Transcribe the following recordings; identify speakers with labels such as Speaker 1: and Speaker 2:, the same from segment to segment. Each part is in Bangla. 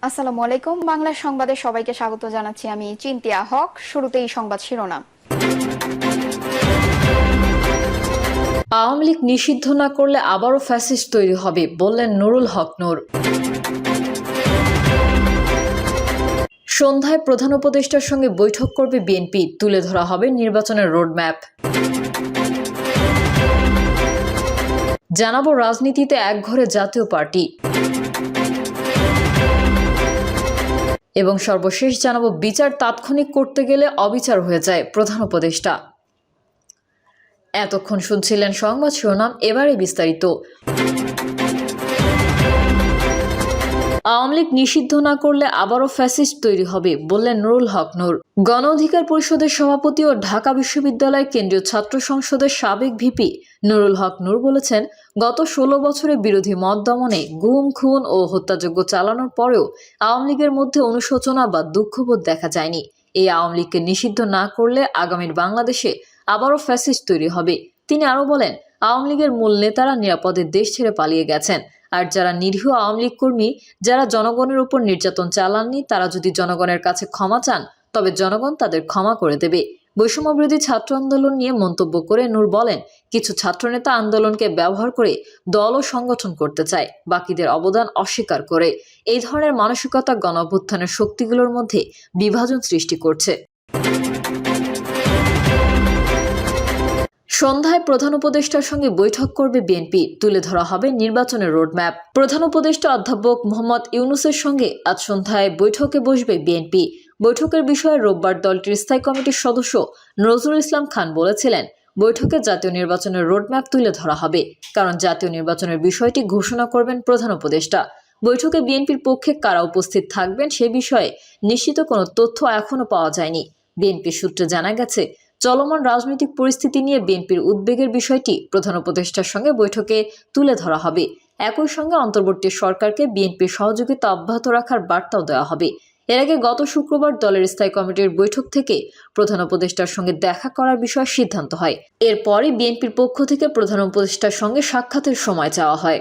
Speaker 1: আসসালামু আলাইকুম। বাংলা সংবাদে সবাইকে স্বাগত জানাচ্ছি। আমি চিন্তিয়া হক। শুরুতেই সংবাদ শিরোনাম।
Speaker 2: আওয়ামী লীগ নিষিদ্ধ না করলে আবারও ফ্যাসিস্ট তৈরি হবে, বললেন নুরুল হক নূর। সন্ধ্যায় প্রধান উপদেষ্টার সঙ্গে বৈঠক করবে বিএনপি, তুলে ধরা হবে নির্বাচনের রোডম্যাপ। জানাবো রাজনীতিতে একঘরে জাতীয় পার্টি। এবং সর্বশেষ জানাবো বিচার তাৎক্ষণিক করতে গেলে অবিচার হয়ে যায় প্রধান উপদেষ্টা। এতক্ষণ শুনছিলেন সংবাদ শিরোনাম, এবারে বিস্তারিত। আওয়ামী লীগ নিষিদ্ধ না করলে আবারও ফ্যাসিস্ট তৈরি হবে, বললেন নুরুল হক নূর। গণ অধিকার পরিষদের সভাপতি ও ঢাকা বিশ্ববিদ্যালয় কেন্দ্রীয় ছাত্র সংসদের সাবেক ভিপি নুরুল হক নূর বলেছেন, গত 16 বছরে বিরোধী মত দমনে গুম, খুন ও হত্যাযজ্ঞ চালানোর পরেও আওয়ামী লীগের মধ্যে অনুশোচনা বা দুঃখবোধ দেখা যায়নি। এই আওয়ামী লীগকে নিষিদ্ধ না করলে আগামীর বাংলাদেশে আবারও ফ্যাসিস্ট তৈরি হবে। তিনি আরো বলেন, আওয়ামী লীগের মূল নেতারা নিরাপদে দেশ ছেড়ে পালিয়ে গেছেন। আর যারা নিরীহ আওয়ামী লীগ কর্মী, যারা জনগণের উপর নির্যাতন চালাননি, তারা যদি জনগণের কাছে ক্ষমা চান তবে জনগণ তাদের ক্ষমা করে দেবে। বৈষম্যবিরোধী ছাত্র আন্দোলন নিয়ে মন্তব্য করে নূর বলেন, কিছু ছাত্রনেতা আন্দোলনকে ব্যবহার করে দল ও সংগঠন করতে চায়, বাকিদের অবদান অস্বীকার করে। এই ধরনের মানসিকতা গণঅভ্যুত্থানের শক্তিগুলোর মধ্যে বিভাজন সৃষ্টি করছে। সন্ধ্যায় প্রধান উপদেষ্টার সঙ্গে বৈঠক করবে বিএনপি, তুলে ধরা হবে নির্বাচনের রোডম্যাপ। প্রধান উপদেষ্টা অধ্যাপক মোহাম্মদ ইউনূসের সঙ্গে আজ সন্ধ্যায় বৈঠকে বসবে বিএনপি। বৈঠকের বিষয়ে রোববার দলটির স্থায়ী কমিটির সদস্য নজরুল ইসলাম খান বলেছিলেন, বৈঠকে জাতীয় নির্বাচনের রোডম্যাপ তুলে ধরা হবে, কারণ জাতীয় নির্বাচনের বিষয়টি ঘোষণা করবেন প্রধান উপদেষ্টা। বৈঠকে বিএনপির পক্ষে কারা উপস্থিত থাকবেন সে বিষয়ে নিশ্চিত কোনো তথ্য এখনো পাওয়া যায়নি। বিএনপি সূত্রে জানা গেছে, চলমান রাজনৈতিক পরিস্থিতি নিয়ে বিএনপির উদ্বেগের বিষয়টি প্রধান উপদেষ্টার সঙ্গে বৈঠকে তুলে ধরা হবে। একই সঙ্গে অন্তর্বর্তী সরকারকে বিএনপির সহযোগিতা অব্যাহত রাখার বার্তাও দেওয়া হবে। এর আগে গত শুক্রবার দলের স্থায়ী কমিটির বৈঠক থেকে প্রধান উপদেষ্টার সঙ্গে দেখা করার বিষয়ে সিদ্ধান্ত হয়। এরপরই বিএনপির পক্ষ থেকে প্রধান উপদেষ্টার সঙ্গে সাক্ষাতের সময় চাওয়া হয়।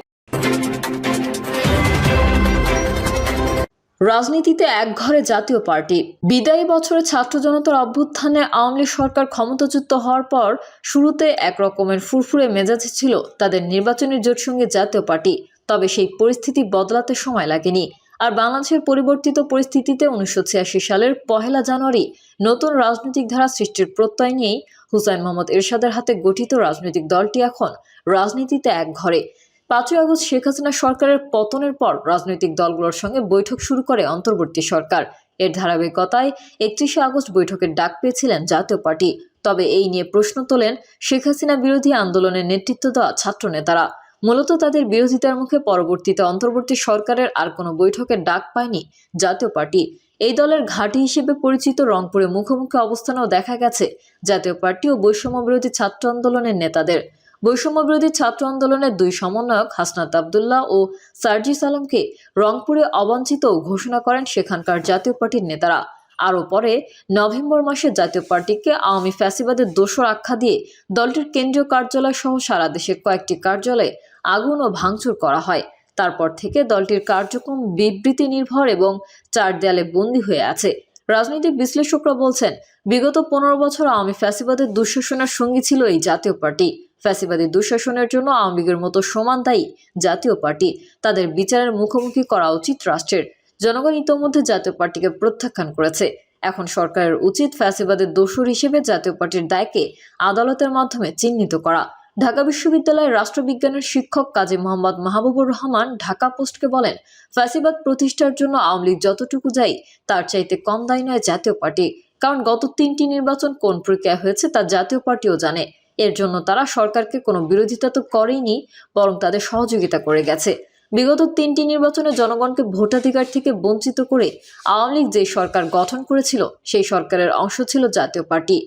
Speaker 2: রাজনীতিতে একঘরে জাতীয় পার্টি। বিদায়ী বছরে ছাত্র জনতার অভ্যুত্থানে আওয়ামী লীগ সরকার ক্ষমতাচ্যুত হওয়ার পর শুরুতে একরকমের ফুরফুরে মেজাজে ছিল তাদের নির্বাচনী জোটসঙ্গী জাতীয় পার্টি। তবে সেই পরিস্থিতি বদলাতে সময় লাগেনি। আর বাংলাদেশের পরিবর্তিত পরিস্থিতিতে 1986 সালের 1 জানুয়ারি নতুন রাজনৈতিক ধারা সৃষ্টির প্রত্যয় নিয়েই হুসাইন মোহাম্মদ এরশাদের হাতে গঠিত রাজনৈতিক দলটি এখন রাজনীতিতে একঘরে। 5 আগস্ট শেখ হাসিনা সরকারের পতনের পর রাজনৈতিক দলগুলোর সঙ্গে বৈঠক শুরু করে অন্তর্বর্তী সরকার। এর ধারাবাহিকতায় 31 আগস্ট বৈঠকের ডাক পেয়েছিলেন জাতীয় পার্টি। তবে এই নিয়ে প্রশ্ন তোলেন শেখ হাসিনা বিরোধী আন্দোলনের নেতৃত্ব দেওয়া ছাত্র নেতারা। মূলত তাদের বিরোধিতার মুখে পরবর্তীতে অন্তর্বর্তী সরকারের আর কোনো বৈঠকের ডাক পায়নি জাতীয় পার্টি। এই দলের ঘাঁটি হিসেবে পরিচিত রংপুরে মুখোমুখি অবস্থানেও দেখা গেছে জাতীয় পার্টি ও বৈষম্য বিরোধী ছাত্র আন্দোলনের নেতাদের। বৈষম্য বিরোধী ছাত্র আন্দোলনের 2 সমন্বয়ক হাসনাত আবদুল্লাহ ও সার্জিস আলমকে রংপুরে অবাঞ্ছিত ঘোষণা করেন সেখানকার জাতীয় পার্টির নেতারা। আরও পরে নভেম্বর মাসে জাতীয় পার্টিকে আওয়ামী ফ্যাসিবাদের দোসর আখ্যা দিয়ে দলটির কেন্দ্রীয় কার্যালয় সহ সারা দেশের কয়েকটি কার্যালয়ে আগুন ও ভাঙচুর করা হয়। তারপর থেকে দলটির কার্যক্রম বিবৃতি নির্ভর এবং 4 দেয়ালে বন্দী হয়ে আছে। রাজনৈতিক বিশ্লেষকরা বলছেন, বিগত 15 বছর আওয়ামী ফ্যাসিবাদের দুঃশাসনের সঙ্গী ছিল এই জাতীয় পার্টি। ফ্যাসিবাদী দুঃশাসনের জন্য আওয়ামী লীগের মতো সমান দায়ী জাতীয় পার্টি। তাদের বিচারের মুখোমুখি করা উচিত রাষ্ট্রের। জনগণ ইতোমধ্যে জাতীয় পার্টিকে প্রত্যাখ্যান করেছে। এখন সরকারের উচিত ফ্যাসিবাদের দোসর হিসেবে জাতীয় পার্টির দায়কে আদালতের মাধ্যমে চিহ্নিত করা। ঢাকা বিশ্ববিদ্যালয়ের রাষ্ট্রবিজ্ঞানের শিক্ষক কাজী মোহাম্মদ মাহবুবুর রহমান ঢাকা পোস্টকে বলেন, ফ্যাসিবাদ প্রতিষ্ঠার জন্য আওয়ামী লীগ যতটুকু দায়ী তার চাইতে কম দায়ী নয় জাতীয় পার্টি। কারণ গত 3টি নির্বাচন কোন প্রক্রিয়া হয়েছে তা জাতীয় পার্টিও জানে। এর জন্য তারা সরকারকে কোনো বিরোধিতা তো করেইনি, বরং তাদের সহযোগিতা করে গেছে। বিগত 3টি নির্বাচনে জনগণকে ভোটাধিকার থেকে বঞ্চিত করে আওয়ামী লীগ যে সরকার গঠন করেছিল সেই সরকারের অংশ ছিল জাতীয় পার্টি।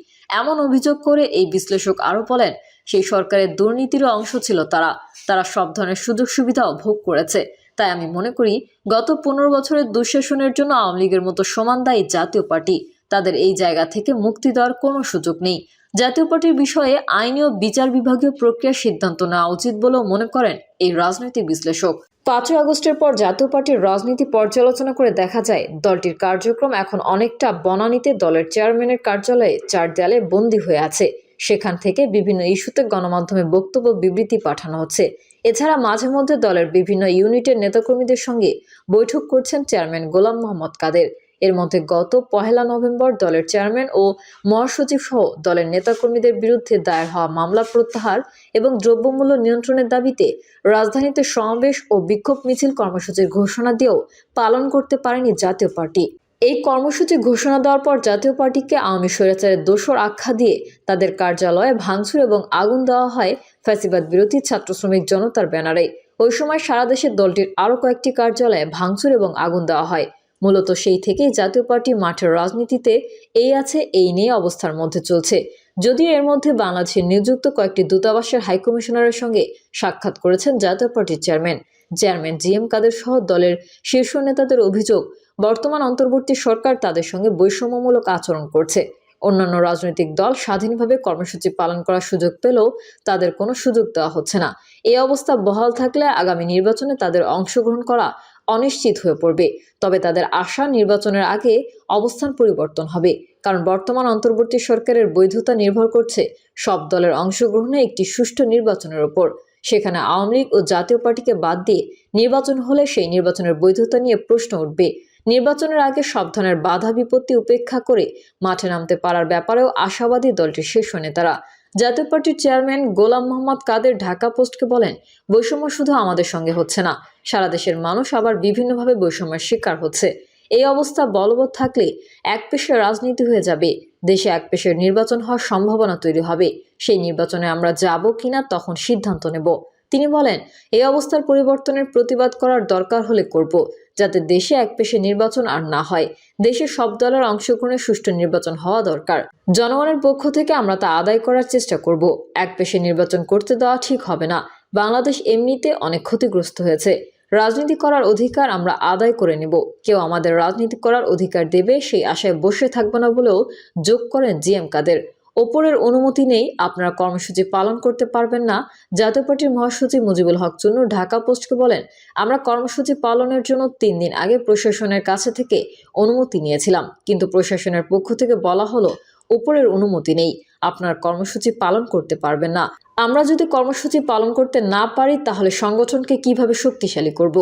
Speaker 2: এমন অভিযোগ করে এই বিশ্লেষক আরও বলেন, সেই সরকারের দুর্নীতিরও অংশ ছিল তারা সব ধরনের সুযোগ সুবিধাও ভোগ করেছে। তাই আমি মনে করি গত 15 বছরের দুঃশাসনের জন্য আওয়ামী লীগের মতো সমান দায়ী জাতীয় পার্টি। তাদের এই জায়গা থেকে মুক্তি দেওয়ার কোনো সুযোগ নেই। জাতীয় পার্টির বিষয়ে আইনি ও বিচার বিভাগীয় প্রক্রিয়ার সিদ্ধান্ত নেওয়া উচিত বলেও মনে করেন এই রাজনৈতিক বিশ্লেষক। 5 আগস্টের পর জাতীয় পার্টির রাজনীতি পর্যালোচনা করে দেখা যায় দলটির কার্যক্রম এখন অনেকটা বনানীতে দলের চেয়ারম্যানের কার্যালয়ে 4 দেয়ালে বন্দী হয়ে আছে। সেখান থেকে বিভিন্ন ইস্যুতে গণমাধ্যমে বক্তব্য বিবৃতি পাঠানো হচ্ছে। এছাড়া মাঝে মধ্যে দলের বিভিন্ন ইউনিটের নেতাকর্মীদের সঙ্গে বৈঠক করছেন চেয়ারম্যান গোলাম মোহাম্মদ কাদের। এর মধ্যে গত 1 নভেম্বর দলের চেয়ারম্যান ও মহাসচিব সহ দলের নেতাকর্মীদের বিরুদ্ধে দায়ের হওয়া মামলা প্রত্যাহার এবং দ্রব্যমূল্য নিয়ন্ত্রণের দাবিতে রাজধানীতে সমাবেশ ও বিক্ষোভ মিছিল কর্মসূচির ঘোষণা দিয়েও পালন করতে পারেনি জাতীয় পার্টি। এই কর্মসূচি ঘোষণা দেওয়ার পর জাতীয় পার্টিকে আওয়ামী স্বৈরাচারের দোসর আখ্যা দিয়ে তাদের কার্যালয়ে ভাঙচুর এবং আগুন দেওয়া হয় ফ্যাসিবাদ বিরোধী ছাত্র শ্রমিক জনতার ব্যানারে। ওই সময় সারা দেশে দলটির আরও কয়েকটি কার্যালয়ে ভাঙচুর এবং আগুন দেওয়া হয়। মূলত সেই থেকেই জাতীয় পার্টি মাঠের রাজনীতিতে এই আছে এই নিয়ে অবস্থার মধ্যে চলছে। যদিও এর মধ্যে বাংলাদেশে নিযুক্ত কয়েকটি দূতাবাসের হাইকমিশনারের সঙ্গে সাক্ষাৎ করেছেন জাতীয় পার্টির চেয়ারম্যান জিএম কাদের সহ দলের শীর্ষ নেতাদের অভিযোগ, বর্তমান অন্তর্বর্তী সরকার তাদের সঙ্গে বৈষম্যমূলক আচরণ করছে। অন্যান্য রাজনৈতিক দল স্বাধীনভাবে কর্মসূচি পালন করার সুযোগ পেলেও তাদের কোনো সুযোগ দেওয়া হচ্ছে না। এই অবস্থা বহাল থাকলে আগামী নির্বাচনে তাদের অংশগ্রহণ করা অনিশ্চিত হয়ে পড়বে। তবে তাদের আশা নির্বাচনের আগে অবস্থান পরিবর্তন হবে, কারণ বর্তমান অন্তর্বর্তী সরকারের বৈধতা নির্ভর করছে সব দলের অংশগ্রহণে একটি সুষ্ঠু নির্বাচনের উপর। সেখানে আওয়ামী লীগ ও জাতীয় পার্টিকে বাদ দিয়ে নির্বাচন হলে সেই নির্বাচনের বৈধতা নিয়ে প্রশ্ন উঠবে। নির্বাচনের আগে সব ধরনের বাধা বিপত্তি উপেক্ষা করে মাঠে নামতে পারার ব্যাপারেও আশাবাদী দলটির শীর্ষ নেতারা। জাতীয় পার্টির চেয়ারম্যান গোলাম মোহাম্মদ কাদের ঢাকা পোস্টকে বলেন, বৈষম্য শুধু আমাদের সঙ্গে হচ্ছে না, সারা দেশের মানুষ আবার বিভিন্নভাবে বৈষম্যের শিকার হচ্ছে। এই অবস্থা বলবৎ থাকলে একপেশে রাজনীতি হয়ে যাবে, দেশে একপেশে নির্বাচন হওয়ার সম্ভাবনা তৈরি হবে। সেই নির্বাচনে আমরা যাব কিনা তখন সিদ্ধান্ত নেব। তিনি বলেন, এই অবস্থার পরিবর্তনের প্রতিবাদ করার দরকার হলে করব, যাতে দেশে একপেশে নির্বাচন আর না হয়। দেশের সব দলের অংশগ্রহণে সুষ্ঠু নির্বাচন হওয়া দরকার। জনগণের পক্ষ থেকে আমরা তা আদায় করার চেষ্টা করব। একপেশে নির্বাচন করতে দেওয়া ঠিক হবে না। বাংলাদেশ এমনিতে অনেক ক্ষতিগ্রস্ত হয়েছে। রাজনীতি করার অধিকার আমরা আদায় করে নেব। কেউ আমাদের রাজনীতি করার অধিকার দেবে সেই আশায় বসে থাকবো না বলেও যোগ করেন জিএম কাদের। ওপরের অনুমতি নেই, আপনারা কর্মসূচি পালন করতে পারবেন না। জাতীয় পার্টির মহাসচিব মুজিবুল হক চুন্নু ঢাকা পোস্টকে বলেন, আমরা কর্মসূচি পালনের জন্য 3 দিন আগে প্রশাসনের কাছে থেকে অনুমতি নিয়েছিলাম, কিন্তু প্রশাসনের পক্ষ থেকে বলা হলো উপরের অনুমতি নেই, আপনার কর্মসূচি পালন করতে পারবেন না। আমরা যদি কর্মসূচি পালন করতে না পারি তাহলে সংগঠনকে কিভাবে শক্তিশালী করব?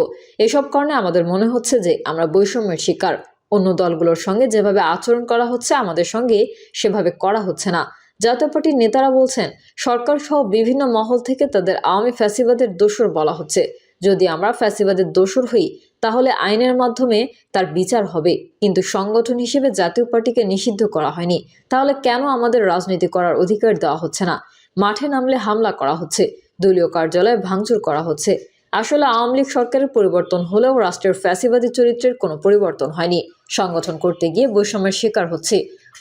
Speaker 2: এসব কারণে আমাদের মনে হচ্ছে যে আমরা বৈষম্যের শিকার। অন্য দলগুলোর সঙ্গে যেভাবে আচরণ করা হচ্ছে আমাদের সঙ্গে সেভাবে করা হচ্ছে না। জাতীয় পার্টির নেতারা বলছেন, সরকার সহ বিভিন্ন মহল থেকে তাদের আওয়ামী ফ্যাসিবাদের দোসর বলা হচ্ছে। যদি আমরা ফ্যাসিবাদের দোসর হই তাহলে আইনের মাধ্যমে তার বিচার হবে, কিন্তু সংগঠন হিসেবে জাতীয় পার্টিকে নিষিদ্ধ করা হয়নি। তাহলে কেন আমাদের রাজনীতি করার অধিকার দেওয়া হচ্ছে না? মাঠে নামলে হামলা করা হচ্ছে, দলীয় কার্যালয়ে ভাঙচুর করা হচ্ছে। আসলে আওয়ামী লীগ সরকারের পরিবর্তন হলেও রাষ্ট্রের ফ্যাসিবাদী চরিত্রের কোনো পরিবর্তন হয়নি। সংগঠন করতে গিয়ে বৈষম্যের শিকার হচ্ছে।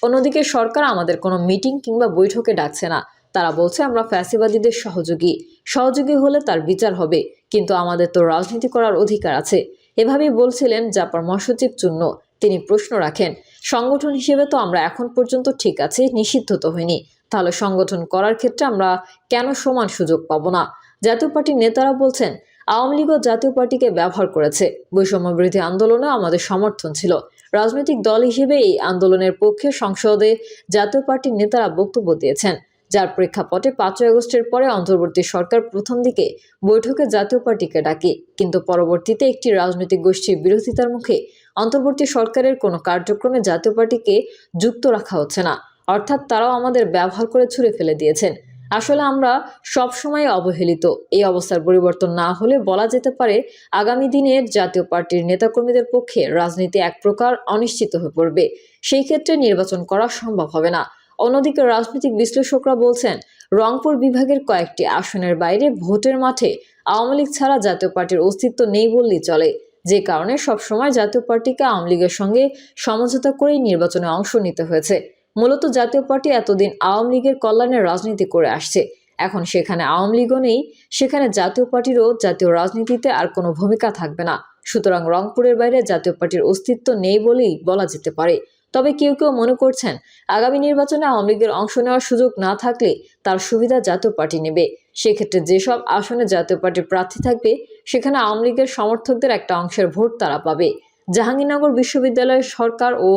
Speaker 2: অন্যদিকে সরকার আমাদের কোনো মিটিং কিংবা বৈঠকে ডাকছে না। তারা বলছে আমরা ফ্যাসিবাদীদের সহযোগী হলে তার বিচার হবে, কিন্তু আমাদের তো রাজনীতি করার অধিকার আছে। এভাবেই বলছিলেন জাপার মহাসচিব চুন্নু। তিনি প্রশ্ন রাখেন, সংগঠন হিসেবে তো আমরা এখন পর্যন্ত ঠিক আছে, নিষিদ্ধ তো হয়নি, তাহলে সংগঠন করার ক্ষেত্রে আমরা কেন সমান সুযোগ পাবো না? জাতীয় পার্টির নেতারা বলছেন, আওয়ামী লীগও জাতীয় পার্টিকে ব্যবহার করেছে। বৈষম্য বিরোধী আন্দোলনে আমাদের সমর্থন ছিল। রাজনৈতিক দল হিসেবে এই আন্দোলনের পক্ষে সংসদে জাতীয় পার্টির নেতারা বক্তব্য দিয়েছেন, যার প্রেক্ষাপটে 5 আগস্টের পরে অন্তর্বর্তী সরকার প্রথম দিকে বৈঠকে জাতীয় পার্টিকে ডাকে, কিন্তু পরবর্তীতে একটি রাজনৈতিক গোষ্ঠীর বিরোধিতার মুখে অন্তর্বর্তী সরকারের কোনো কার্যক্রমে জাতীয় পার্টিকে যুক্ত রাখা হচ্ছে না। অর্থাৎ তারাও আমাদের ব্যবহার করে ছুঁড়ে ফেলে দিয়েছেন। আসলে আমরা সবসময় অবহেলিত। এই অবস্থার পরিবর্তন না হলে বলা যেতে পারে আগামী দিনে জাতীয় পার্টির নেতাকর্মীদের পক্ষে রাজনীতি এক প্রকার অনিশ্চিত হয়ে পড়বে। সেই ক্ষেত্রে নির্বাচন করা সম্ভব হবে না। অন্যদিকে রাজনৈতিক বিশ্লেষকরা বলছেন, রংপুর বিভাগের কয়েকটি আসনের বাইরে ভোটের মাঠে আওয়ামী লীগ ছাড়া জাতীয় পার্টির অস্তিত্ব নেই বললেই চলে, যে কারণে সবসময় জাতীয় পার্টিকে আওয়ামী লীগের সঙ্গে সমঝোতা করেই নির্বাচনে অংশ নিতে হয়েছে। মূলত জাতীয় পার্টি এতদিন আওয়ামী লীগের কল্যাণের রাজনীতি করে আসছে। এখন সেখানে আওয়ামী লীগও নেই, সেখানে জাতীয় পার্টিরও জাতীয় রাজনীতিতে আর কোনো ভূমিকা থাকবে না। সুতরাং রংপুরের বাইরে জাতীয় পার্টির অস্তিত্ব নেই বলেই বলা যেতে পারে। তবে কেউ কেউ মনে করছেন আগামী নির্বাচনে আওয়ামী লীগের অংশ নেওয়ার সুযোগ না থাকলে তার সুবিধা জাতীয় পার্টি নেবে। সেক্ষেত্রে যেসব আসনে জাতীয় পার্টির প্রার্থী থাকবে সেখানে আওয়ামী লীগের সমর্থকদের একটা অংশের ভোট তারা পাবে। জাহাঙ্গীরনগর বিশ্ববিদ্যালয়ের সরকার ও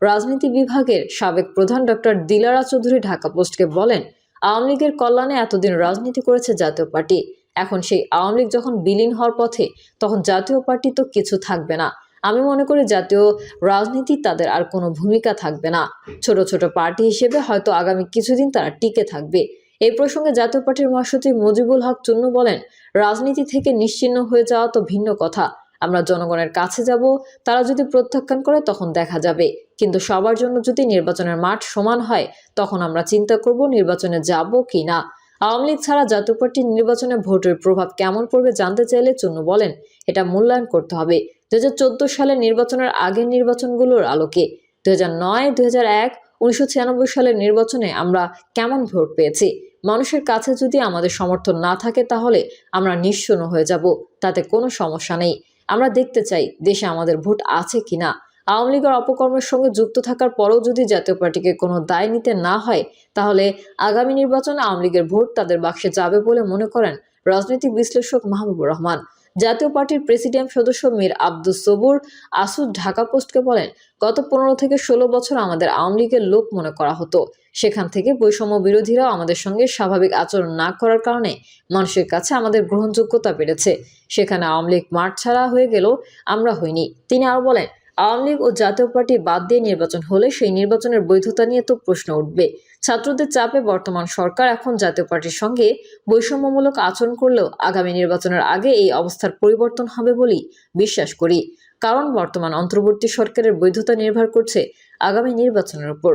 Speaker 2: রাজনীতি বিভাগের সাবেক প্রধান ডক্টর দিলারা চৌধুরী ঢাকা পোস্টকে বলেন, আওয়ামী লীগের কল্যাণে এতদিন রাজনীতি করেছে জাতীয় পার্টি, এখন সেই আওয়ামী লীগ যখন বিলীন হওয়ার পথে তখন জাতীয় পার্টি তো কিছু থাকবে না। আমি মনে করি জাতীয় রাজনীতি তাদের আর কোনো ভূমিকা থাকবে না। ছোট ছোট পার্টি হিসেবে হয়তো আগামী কিছুদিন তারা টিকে থাকবে। এই প্রসঙ্গে জাতীয় পার্টির মহাসচিব মুজিবুল হক চুন্নু বলেন, রাজনীতি থেকে নিশ্চিহ্ন হয়ে যাওয়া তো ভিন্ন কথা, আমরা জনগণের কাছে যাব, তারা যদি প্রত্যাখ্যান করে তখন দেখা যাবে, কিন্তু সবার জন্য যদি নির্বাচনের মাঠ সমান হয় তখন আমরা চিন্তা করব নির্বাচনে যাব কি না। আওয়ামী লীগ ছাড়া জাতীয় পার্টির নির্বাচনে ভোটের প্রভাব কেমন পড়বে জানতে চাইলে চুন্নু বলেন, এটা মূল্যায়ন করতে হবে 2014 সালের নির্বাচনের আগের নির্বাচনগুলোর আলোকে। 2009, 2001, 1996 সালের নির্বাচনে আমরা কেমন ভোট পেয়েছি। মানুষের কাছে যদি আমাদের সমর্থন না থাকে তাহলে আমরা নিঃশূন্য হয়ে যাব, তাতে কোনো সমস্যা নেই। আমরা দেখতে চাই দেশে আমাদের ভোট আছে কিনা। আওয়ামী লীগের অপকর্মের সঙ্গে যুক্ত থাকার পরেও যদি জাতীয় পার্টিকে কোনো দায় নিতে না হয় তাহলে আগামী নির্বাচনে আওয়ামী লীগের ভোট তাদের বাক্সে যাবে বলে মনে করেন রাজনৈতিক বিশ্লেষক মাহবুবুর রহমান। জাতীয় পার্টির প্রেসিডিয়াম সদস্য মীর আব্দুস সবুর আসুদ ঢাকা পোস্টকে বলেন, গত 15 থেকে 16 বছর আমাদের আওয়ামী লীগের লোক মনে করা হতো। সেখান থেকে বৈষম্য বিরোধীরাও আমাদের সঙ্গে স্বাভাবিক আচরণ না করার কারণে মানুষের কাছে আমাদের গ্রহণযোগ্যতা বেড়েছে। সেখানে আওয়ামী লীগ মাঠ ছাড়া হয়ে গেলেও আমরা হইনি। তিনি আরো বলেন, আওয়ামী লীগ ও জাতীয় পার্টি বাদ দিয়ে নির্বাচন হলে সেই নির্বাচনের বৈধতা নিয়ে তো প্রশ্ন উঠবে। ছাত্রদের চাপে বর্তমান সরকার এখন জাতীয় পার্টির সঙ্গে বৈষম্যমূলক আচরণ করলেও আগামী নির্বাচনের আগে এই অবস্থার পরিবর্তন হবে বলেই বিশ্বাস করি, কারণ বর্তমান অন্তর্বর্তী সরকারের বৈধতা নির্ভর করছে আগামী নির্বাচনের উপর।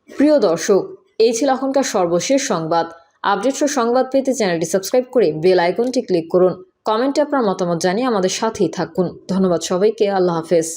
Speaker 2: প্রিয় দর্শক, এই ছিল এখনকার সর্বশেষ সংবাদ। আপডেট ও সংবাদ পেতে চ্যানেলটি সাবস্ক্রাইব করে বেল আইকনটি ক্লিক করুন। কমেন্টে আপনার মতামত জানিয়ে আমাদের সাথেই থাকুন। ধন্যবাদ সবাইকে। আল্লাহ হাফেজ।